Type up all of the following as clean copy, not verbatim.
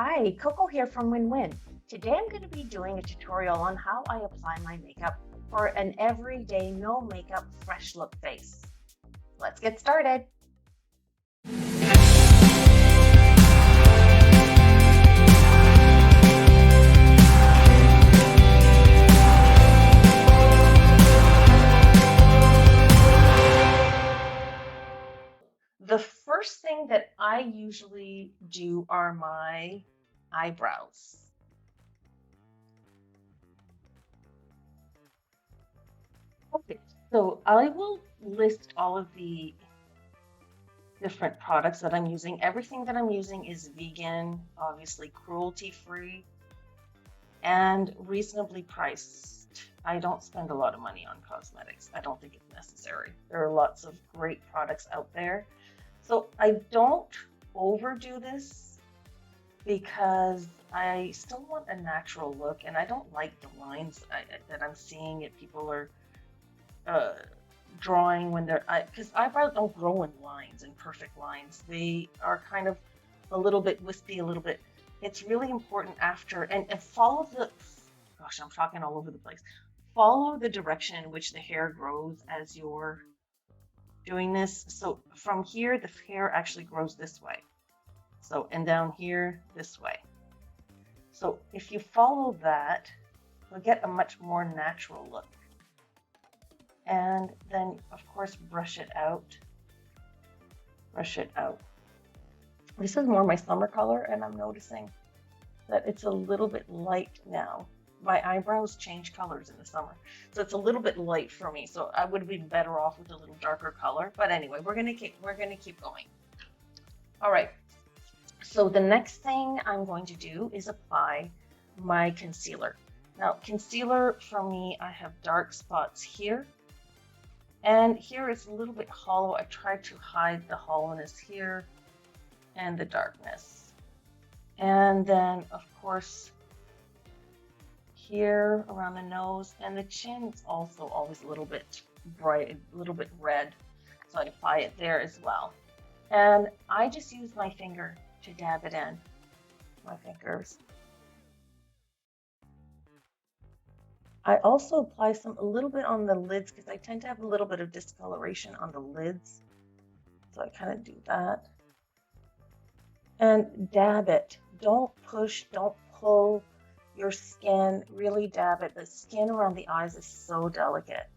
Hi, Coco here from Win-Win. Today I'm going to be doing a tutorial on how I apply my makeup for an everyday no makeup fresh look face. Let's get started. The first thing that I usually do are my eyebrows. Okay, so I will list all of the different products that I'm using. Everything that I'm using is vegan, obviously cruelty-free, and reasonably priced. I don't spend a lot of money on cosmetics. I don't think it's necessary. There are lots of great products out there. So I don't overdo this because I still want a natural look, and I don't like the lines that I'm seeing that people are drawing when they're, because eyebrows don't grow in lines, in perfect lines. They are kind of a little bit wispy, a little bit. It's really important after, and follow the, gosh, I'm talking all over the place. Follow the direction in which the hair grows as you're doing this. So from here, the hair actually grows this way. So, and down here, this way. So if you follow that, you'll get a much more natural look. And then, of course, brush it out. Brush it out. This is more my summer color, and I'm noticing that it's a little bit light now. My eyebrows change colors in the summer, so it's a little bit light for me. So I would be better off with a little darker color. But anyway, we're gonna keep going. All right. So the next thing I'm going to do is apply my concealer. Now, concealer for me, I have dark spots here. And here it's a little bit hollow. I tried to hide the hollowness here and the darkness. And then, of course, here around the nose, and the chin is also always a little bit bright, a little bit red. So I apply it there as well. And I just use my finger to dab it in, my fingers. I also apply a little bit on the lids because I tend to have a little bit of discoloration on the lids. So I kind of do that. And dab it. Don't push, don't pull your skin. Really dab it. The skin around the eyes is so delicate.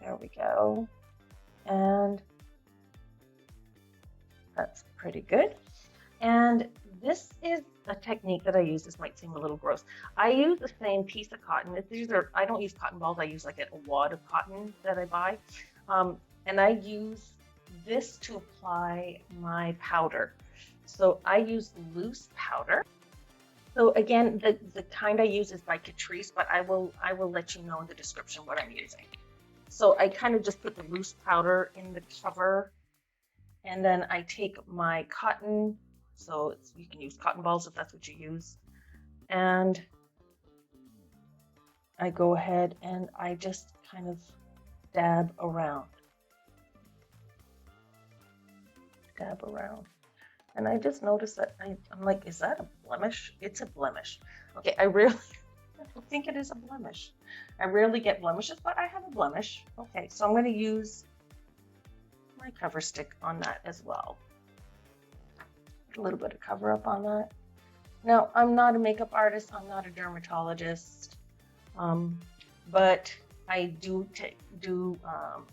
There we go. And that's pretty good. And this is a technique that I use. This might seem a little gross. I use the same piece of cotton. I don't use cotton balls. I use like a wad of cotton that I buy. And I use this to apply my powder. So I use loose powder. So again, the kind I use is by Catrice, but I will let you know in the description what I'm using. So I kind of just put the loose powder in the cover, and then I take my cotton. So you can use cotton balls if that's what you use. And I go ahead and I just kind of dab around. Dab around. And I just noticed that I'm like, is that a blemish? It's a blemish. Okay, I think it is a blemish. I rarely get blemishes, but I have a blemish. Okay, so I'm going to use my cover stick on that as well. A little bit of cover up on that. Now, I'm not a makeup artist. I'm not a dermatologist, but I do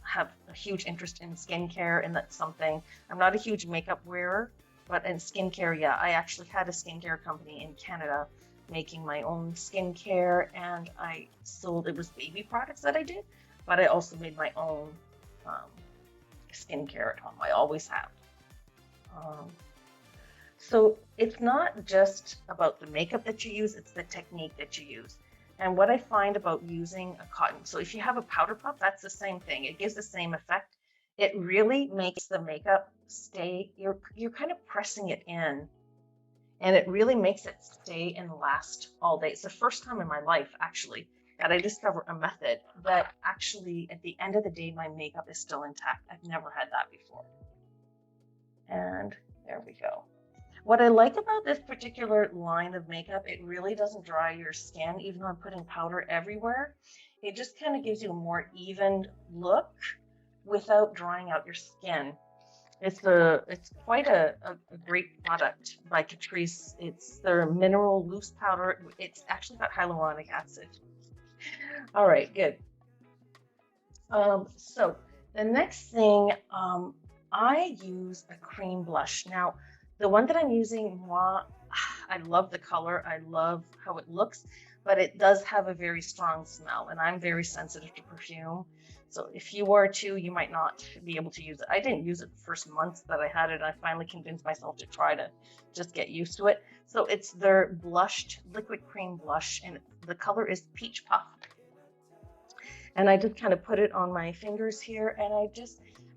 have a huge interest in skincare, and that's something. I'm not a huge makeup wearer, but in skincare, yeah, I actually had a skincare company in Canada making my own skincare, and I sold, it was baby products that I did, but I also made my own skincare at home. I always have. So it's not just about the makeup that you use, it's the technique that you use. And what I find about using a cotton, so if you have a powder puff, that's the same thing. It gives the same effect. It really makes the makeup stay, you're kind of pressing it in, and it really makes it stay and last all day. It's the first time in my life, actually, that I discovered a method that actually, at the end of the day, my makeup is still intact. I've never had that before. And there we go. What I like about this particular line of makeup, it really doesn't dry your skin, even though I'm putting powder everywhere. It just kind of gives you a more even look without drying out your skin. It's quite a great product by Catrice. It's their mineral loose powder. It's actually got hyaluronic acid. All right, good. So the next thing, I use a cream blush. Now, the one that I'm using, I love the color. I love how it looks, but it does have a very strong smell, and I'm very sensitive to perfume. So if you are too, you might not be able to use it. I didn't use it the first months that I had it. I finally convinced myself to try to just get used to it. So it's their blushed liquid cream blush, and the color is Peach Puff. And I just kind of put it on my fingers here. And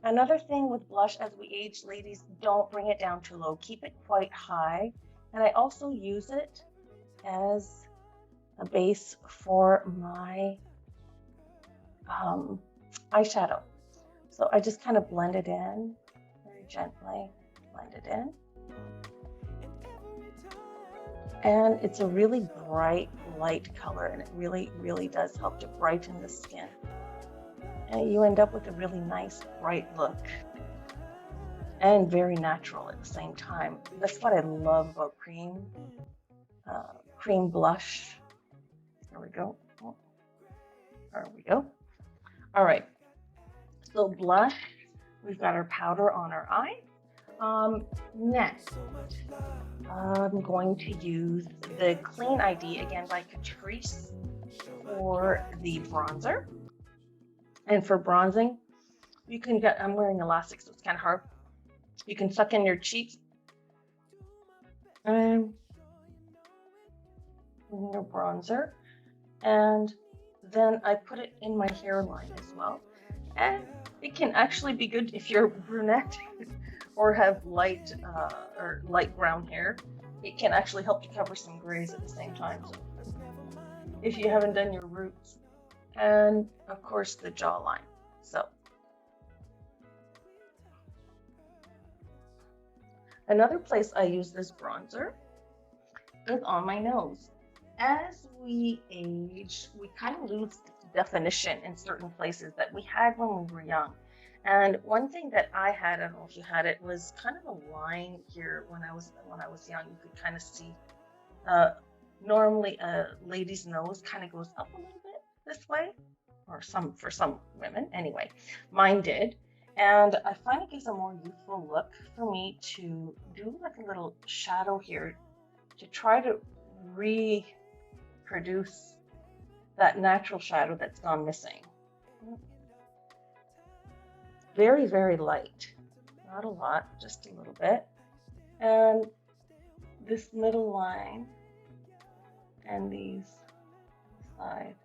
another thing with blush as we age, ladies, don't bring it down too low. Keep it quite high. And I also use it as a base for my eyeshadow. So I just kind of blend it in very gently, blend it in. And it's a really bright, light color, and it really, really does help to brighten the skin. And you end up with a really nice, bright look and very natural at the same time. That's what I love about cream blush. There we go. Oh, there we go. All right. So blush, we've got our powder on our eye. Next, I'm going to use the Clean ID, again by Catrice, for the bronzer. And for bronzing, you can get, I'm wearing elastic, so it's kind of hard. You can suck in your cheeks and your bronzer. And then I put it in my hairline as well. And it can actually be good if you're brunette or have light brown hair. It can actually help to cover some grays at the same time. So if you haven't done your roots, and of course the jawline. So another place I use this bronzer is on my nose. As we age, we kind of lose definition in certain places that we had when we were young. And one thing that I had, I don't know if you had it, was kind of a line here when I was young. You could kind of see. Normally, a lady's nose kind of goes up a little bit this way, or for some women. Anyway, mine did, and I find it gives a more youthful look for me to do like a little shadow here to try to reproduce that natural shadow that's gone missing. Very, very light, not a lot, just a little bit. And this middle line and these side,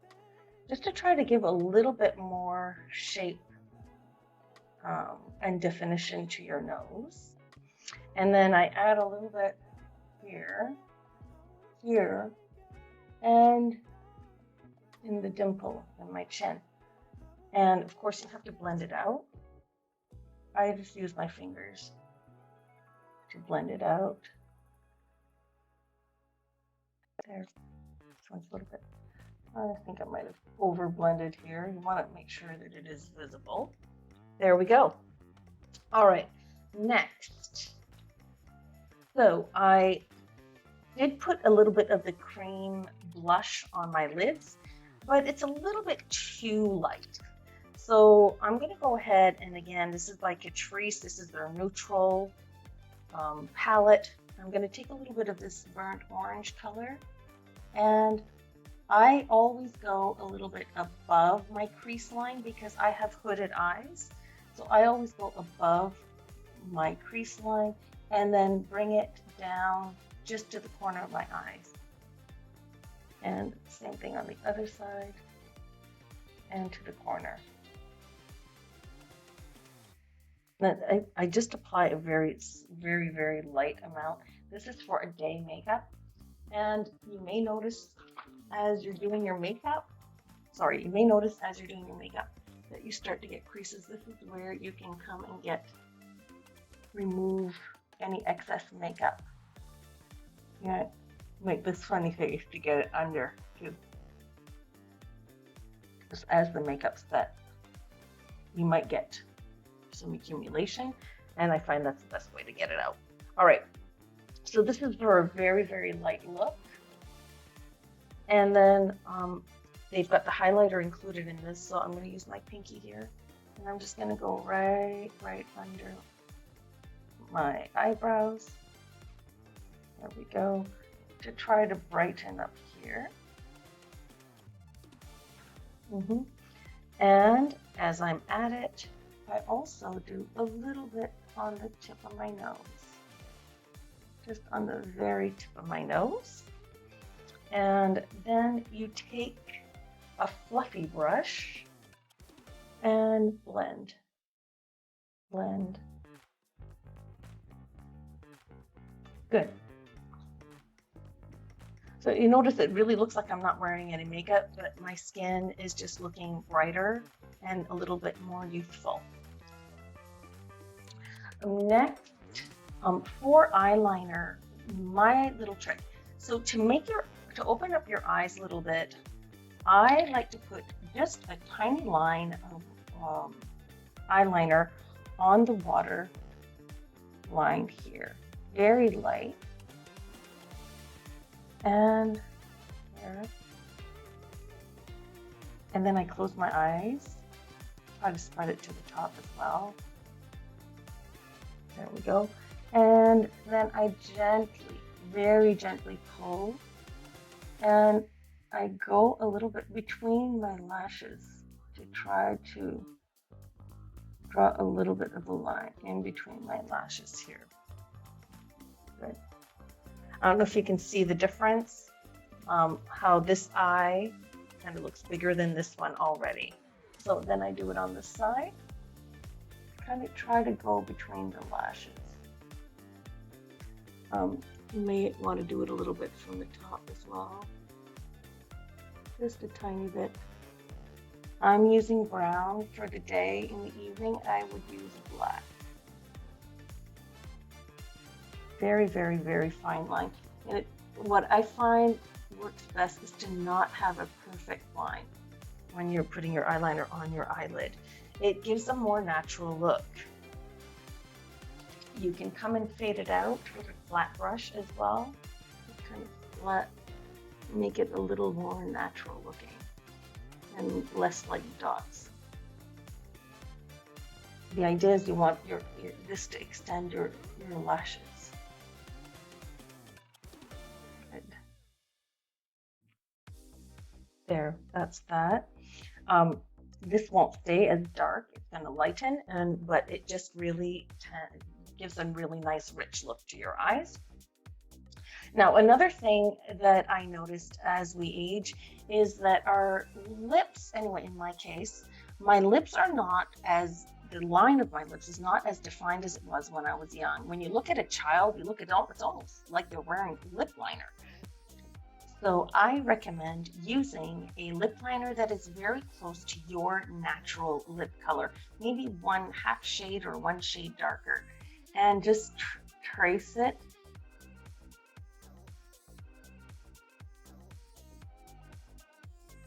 just to try to give a little bit more shape and definition to your nose. And then I add a little bit here, and in the dimple in my chin. And of course you have to blend it out. I just use my fingers to blend it out. There, this one's a little bit, I think I might have over blended here. You want to make sure that it is visible. There we go. All right, next. So I did put a little bit of the cream blush on my lids, but it's a little bit too light. So I'm going to go ahead, and again, this is by Catrice. This is their neutral palette. I'm going to take a little bit of this burnt orange color, and I always go a little bit above my crease line because I have hooded eyes. So I always go above my crease line and then bring it down just to the corner of my eyes. And same thing on the other side and to the corner. I just apply a very, very, very light amount. This is for a day makeup. And you may notice as you're doing your makeup, that you start to get creases. This is where you can come and remove any excess makeup. Yeah, make this funny face to get it under too. Just as the makeup's set, you might get some accumulation, and I find that's the best way to get it out. All right, so this is for a very, very light look. And then they've got the highlighter included in this, so I'm going to use my pinky here, and I'm just going to go right under my eyebrows. There we go, to try to brighten up here. And as I'm at it, I also do a little bit on the tip of my nose, just on the very tip of my nose. And then you take a fluffy brush and blend. Good. So you notice it really looks like I'm not wearing any makeup, but my skin is just looking brighter and a little bit more youthful. Next, for eyeliner, my little trick. So to open up your eyes a little bit, I like to put just a tiny line of eyeliner on the water line here, very light. And here. And then I close my eyes. Try to spread it to the top as well. There we go. And then I gently, very gently pull. And I go a little bit between my lashes to try to draw a little bit of a line in between my lashes here. Good. I don't know if you can see the difference, how this eye kind of looks bigger than this one already. So then I do it on the side, kind of try to go between the lashes. You may want to do it a little bit from the top as well, just a tiny bit. I'm using brown for the day. In the evening, I would use black. Very, very, very fine line. And what I find works best is to not have a perfect line when you're putting your eyeliner on your eyelid. It gives a more natural look. You can come and fade it out with a flat brush as well. Just kind of flat, make it a little more natural looking and less like dots. The idea is you want this to extend your lashes. Good. There, that's that. This won't stay as dark. It's going to lighten, but it just really gives a really nice rich look to your eyes. Now, another thing that I noticed as we age is that our lips, anyway, in my case, my lips are not as, the line of my lips is not as defined as it was when I was young. When you look at a child, you look at it's almost like they're wearing lip liner. So I recommend using a lip liner that is very close to your natural lip color, maybe one half shade or one shade darker, and just trace it.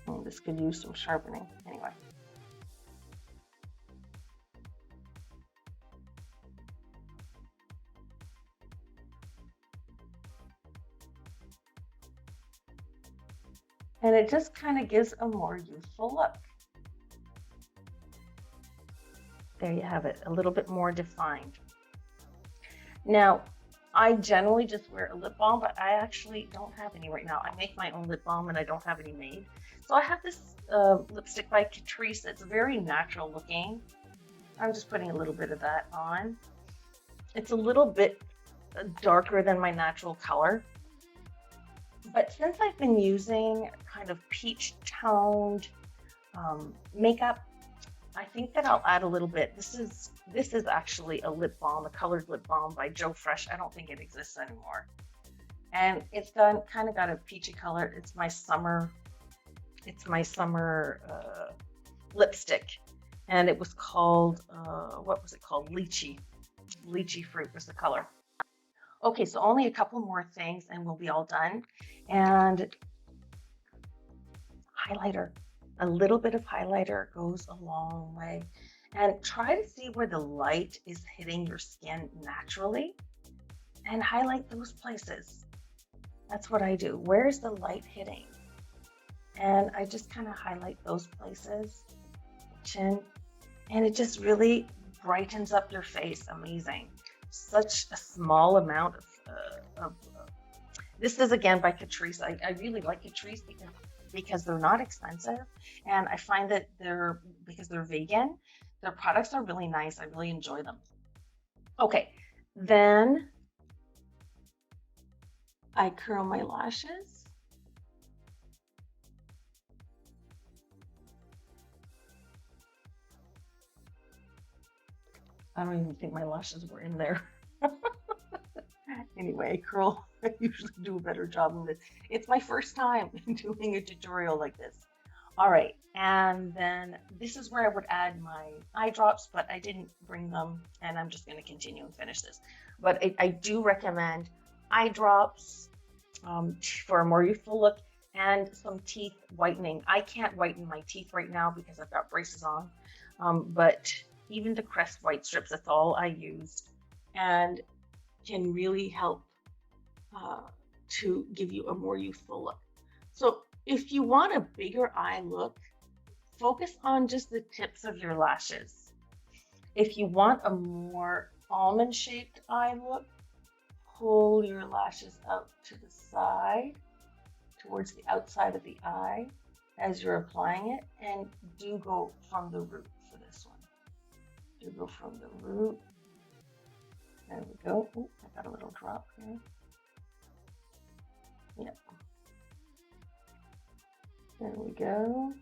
Oh, this could use some sharpening anyway. And it just kind of gives a more youthful look. There you have it, a little bit more defined. Now, I generally just wear a lip balm, but I actually don't have any right now. I make my own lip balm and I don't have any made. So I have this lipstick by Catrice that's very natural looking. I'm just putting a little bit of that on. It's a little bit darker than my natural color. But since I've been using kind of peach toned makeup, I think that I'll add a little bit. This is actually a lip balm, a colored lip balm by Joe Fresh. I don't think it exists anymore. And it's kind of got a peachy color. It's my summer lipstick. And it was called, what was it called? Lychee fruit was the color. Okay, so only a couple more things and we'll be all done. And highlighter. A little bit of highlighter goes a long way. And try to see where the light is hitting your skin naturally and highlight those places. That's what I do. Where's the light hitting? And I just kind of highlight those places, chin, and it just really brightens up your face. Amazing. Such a small amount of this is again by Catrice. I really like Catrice because they're not expensive, and I find that because they're vegan, their products are really nice. I really enjoy them. Okay, then I curl my lashes. I don't even think my lashes were in there. Anyway, I curl. I usually do a better job of this. It's my first time doing a tutorial like this. All right, and then this is where I would add my eye drops, but I didn't bring them, and I'm just going to continue and finish this. But I do recommend eye drops for a more youthful look and some teeth whitening. I can't whiten my teeth right now because I've got braces on, but even the Crest white strips, that's all I used, and can really help to give you a more youthful look. So if you want a bigger eye look, focus on just the tips of your lashes. If you want a more almond-shaped eye look, pull your lashes out to the side, towards the outside of the eye as you're applying it, and do go from the root for this one. Do go from the root. There we go. Ooh, I got a little drop here. Yep. There we go.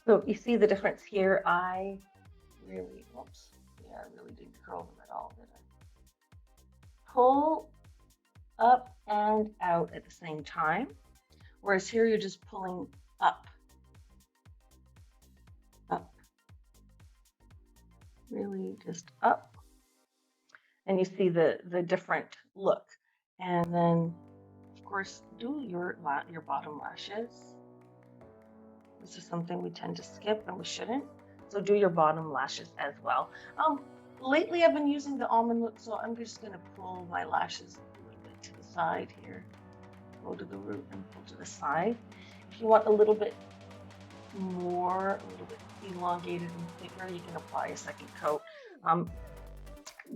So you see the difference here. I really, whoops. Yeah, I really didn't curl them at all, did I? Pull up and out at the same time. Whereas here you're just pulling up. Up. Really just up. And you see the different look. And then, of course, do your bottom lashes. This is something we tend to skip and we shouldn't. So do your bottom lashes as well. Lately I've been using the almond look, so I'm just going to pull my lashes a little bit to the side here. Go to the root and pull to the side. If you want a little bit more, a little bit elongated and thicker, you can apply a second coat.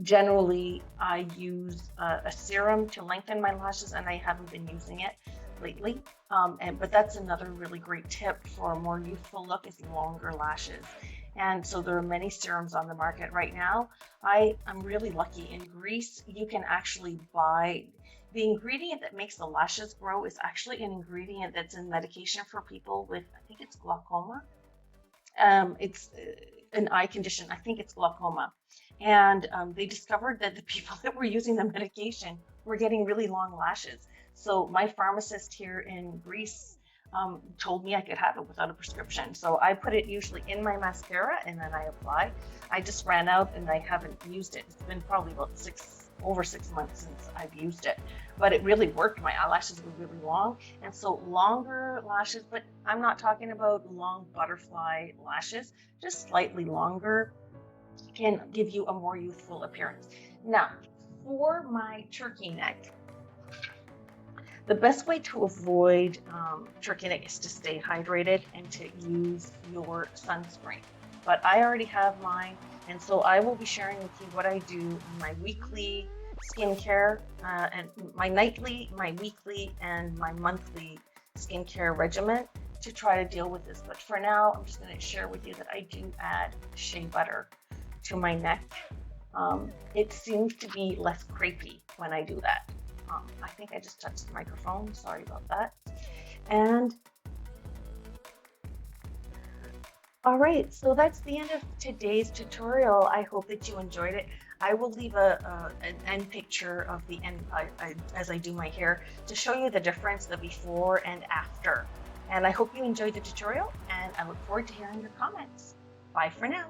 Generally, I use a serum to lengthen my lashes, and I haven't been using it lately. But that's another really great tip for a more youthful look, is longer lashes. And so there are many serums on the market right now. I'm really lucky. In Greece, you can actually buy the ingredient that makes the lashes grow is actually an ingredient that's in medication for people with, I think it's glaucoma. It's an eye condition. I think it's glaucoma. And they discovered that the people that were using the medication were getting really long lashes. So my pharmacist here in Greece told me I could have it without a prescription. So I put it usually in my mascara and then I apply. I just ran out and I haven't used it. It's been probably about over 6 months since I've used it, but it really worked. My eyelashes were really long, and so longer lashes, but I'm not talking about long butterfly lashes, just slightly longer can give you a more youthful appearance. Now, for my turkey neck, the best way to avoid turkey neck is to stay hydrated and to use your sunscreen. But I already have mine, and so I will be sharing with you what I do in my weekly skincare and my nightly, my weekly, and my monthly skincare regimen to try to deal with this. But for now, I'm just going to share with you that I do add shea butter to my neck. It seems to be less crepey when I do that. I think I just touched the microphone. Sorry about that. And all right, so that's the end of today's tutorial. I hope that you enjoyed it. I will leave an end picture of the end as I do my hair to show you the difference, the before and after. And I hope you enjoyed the tutorial, and I look forward to hearing your comments. Bye for now.